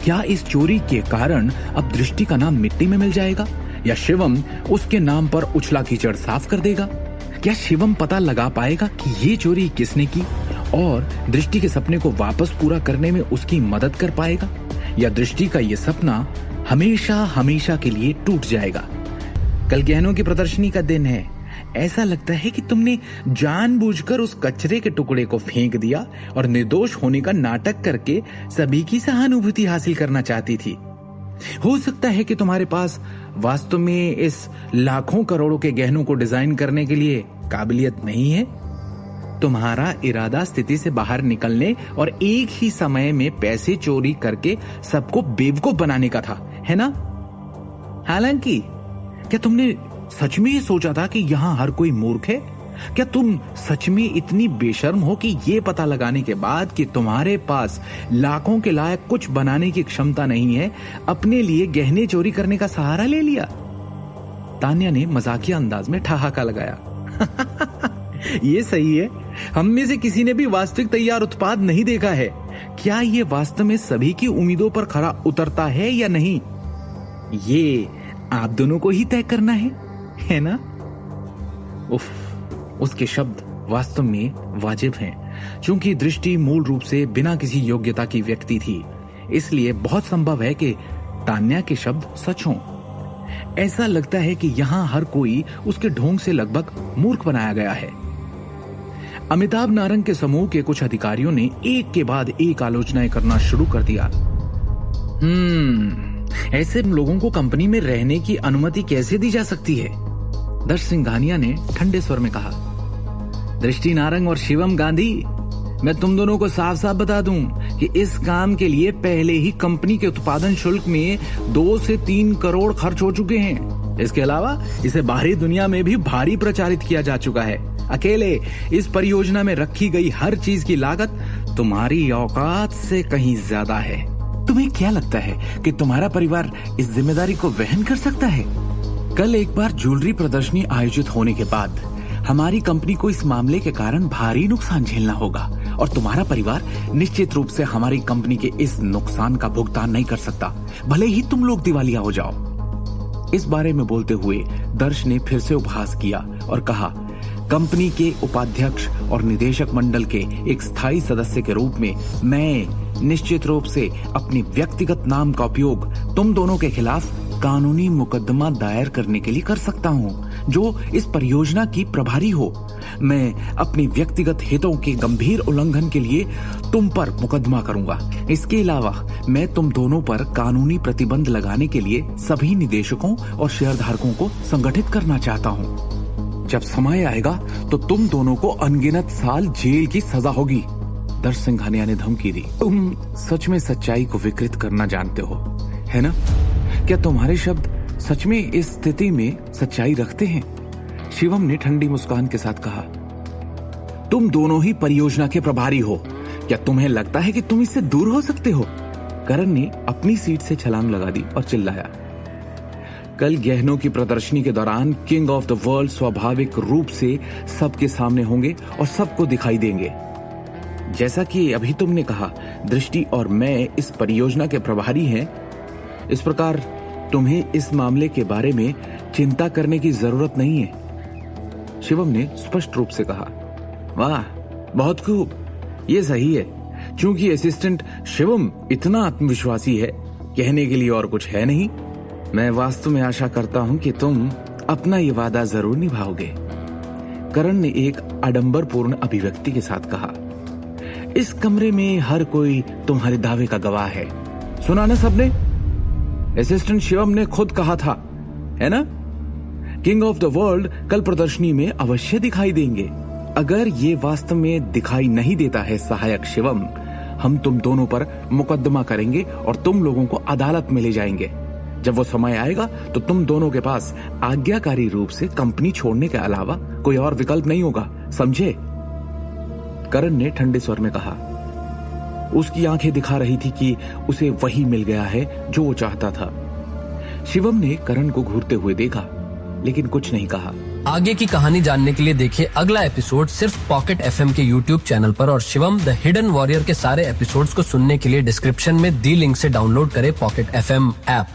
क्या इस चोरी के कारण अब दृष्टि का नाम मिट्टी में मिल जाएगा, या शिवम उसके नाम पर उछला कीचड़ साफ कर देगा? क्या शिवम पता लगा पाएगा कि ये चोरी किसने की और दृष्टि के सपने को वापस पूरा करने में उसकी मदद कर पाएगा, या दृष्टि का ये सपना हमेशा हमेशा के लिए टूट जाएगा? कल गहनों की प्रदर्शनी का दिन है। ऐसा लगता है कि तुमने जानबूझकर उस कचरे के टुकड़े को फेंक दिया और निर्दोष होने का नाटक करके सभी की सहानुभूति हासिल करना चाहती थी। हो सकता है कि तुम्हारे पास वास्तव में इस लाखों करोड़ों के गहनों को डिजाइन करने के लिए काबिलियत नहीं है। तुम्हारा इरादा स्थिति से बाहर निकलने और एक ही समय में पैसे चोरी करके सबको बेवकूफ बनाने का था, है ना? हालांकि क्या तुमने सच में ये सोचा था कि यहाँ हर कोई मूर्ख है? क्या तुम सच में इतनी बेशर्म हो कि ये पता लगाने के बाद कि तुम्हारे पास लाखों के लायक कुछ बनाने की क्षमता नहीं है, अपने लिए गहने चोरी करने का सहारा ले लिया? तान्या ने मजाकिया अंदाज में ठहाका लगाया। ये सही है, हम में से किसी ने भी वास्तविक तैयार उत्पाद नहीं देखा है। क्या ये वास्तव में सभी की उम्मीदों पर खरा उतरता है या नहीं, ये आप दोनों को ही तय करना है ना? उफ, उसके शब्द वास्तव में वाजिब हैं। चूंकि दृष्टि मूल रूप से बिना किसी योग्यता की व्यक्ति थी, इसलिए बहुत संभव है कि तान्या के शब्द सच हों। ऐसा लगता है कि यहां हर कोई उसके ढोंग से लगभग मूर्ख बनाया गया है। अमिताभ नारंग के समूह के कुछ अधिकारियों ने एक के बाद एक आलोचनाएं करना शुरू कर दिया। ऐसे लोगों को कंपनी में रहने की अनुमति कैसे दी जा सकती है? दर्श सिंघानिया ने ठंडे स्वर में कहा। दृष्टि नारंग और शिवम गांधी, मैं तुम दोनों को साफ साफ बता दूं कि इस काम के लिए पहले ही कंपनी के उत्पादन शुल्क में 2 से 3 करोड़ खर्च हो चुके हैं। इसके अलावा इसे बाहरी दुनिया में भी भारी प्रचारित किया जा चुका है। अकेले इस परियोजना में रखी गई हर चीज की लागत तुम्हारी औकात से कहीं ज्यादा है। तुम्हें क्या लगता है कि तुम्हारा परिवार इस जिम्मेदारी को वहन कर सकता है? कल एक बार ज्वेलरी प्रदर्शनी आयोजित होने के बाद हमारी कंपनी को इस मामले के कारण भारी नुकसान झेलना होगा और तुम्हारा परिवार निश्चित रूप से हमारी कंपनी के इस नुकसान का भुगतान नहीं कर सकता, भले ही तुम लोग दिवालिया हो जाओ। इस बारे में बोलते हुए दर्श ने फिर से उपहास किया और कहा, कंपनी के उपाध्यक्ष और निदेशक मंडल के एक स्थायी सदस्य के रूप में मैं निश्चित रूप से अपनी व्यक्तिगत नाम का उपयोग तुम दोनों के खिलाफ कानूनी मुकदमा दायर करने के लिए कर सकता हूं, जो इस परियोजना की प्रभारी हो। मैं अपनी व्यक्तिगत हितों के गंभीर उल्लंघन के लिए तुम पर मुकदमा करूंगा। इसके अलावा मैं तुम दोनों पर कानूनी प्रतिबंध लगाने के लिए सभी निदेशकों और शेयरधारकों को संगठित करना चाहता हूं। जब समय आएगा तो तुम दोनों को अनगिनत साल जेल की सजा होगी। दर्श सिंघानिया ने धमकी दी। तुम सच में सच्चाई को विकृत करना जानते हो, है ना? क्या तुम्हारे शब्द सच में इस स्थिति में सच्चाई रखते हैं? शिवम ने ठंडी मुस्कान के साथ कहा। तुम दोनों ही परियोजना के प्रभारी हो, क्या तुम्हें लगता है कि तुम इससे दूर हो सकते हो? करण ने अपनी सीट से छलांग लगा दी और चिल्लाया। कल गहनों की प्रदर्शनी के दौरान किंग ऑफ द वर्ल्ड स्वाभाविक रूप से सबके सामने होंगे और सबको दिखाई देंगे। जैसा कि अभी तुमने कहा, दृष्टि और मैं इस परियोजना के प्रभारी हैं। इस प्रकार तुम्हें इस मामले के बारे में चिंता करने की जरूरत नहीं है। शिवम ने स्पष्ट रूप से कहा। वाह, बहुत खूब, ये सही है। चूंकि असिस्टेंट शिवम इतना आत्मविश्वासी है, कहने के लिए और कुछ है नहीं। मैं वास्तव में आशा करता हूं कि तुम अपना ये वादा जरूर निभाओगे। करण ने एक आडंबरपूर्ण अभिव्यक्ति के साथ कहा। इस कमरे में हर कोई तुम्हारे दावे का गवाह है। सुना ना सबने? असिस्टेंट शिवम ने खुद कहा था, है ना? किंग ऑफ द वर्ल्ड कल प्रदर्शनी में अवश्य दिखाई देंगे। अगर ये वास्तव में दिखाई नहीं देता है सहायक शिवम, हम तुम दोनों पर मुकदमा करेंगे और तुम लोगों को अदालत में ले जाएंगे। जब वो समय आएगा तो तुम दोनों के पास आज्ञाकारी रूप से कंपनी छोड़ने के अलावा कोई और विकल्प नहीं होगा, समझे? करण ने ठंडे स्वर में कहा। उसकी आंखें दिखा रही थी कि उसे वही मिल गया है जो वो चाहता था। शिवम ने करण को घूरते हुए देखा, लेकिन कुछ नहीं कहा। आगे की कहानी जानने के लिए देखिए अगला एपिसोड सिर्फ पॉकेट FM के YouTube चैनल पर और शिवम द हिडन वॉरियर के सारे एपिसोड्स को सुनने के लिए डिस्क्रिप्शन में दी लिंक से डाउनलोड करें पॉकेट FM ऐप।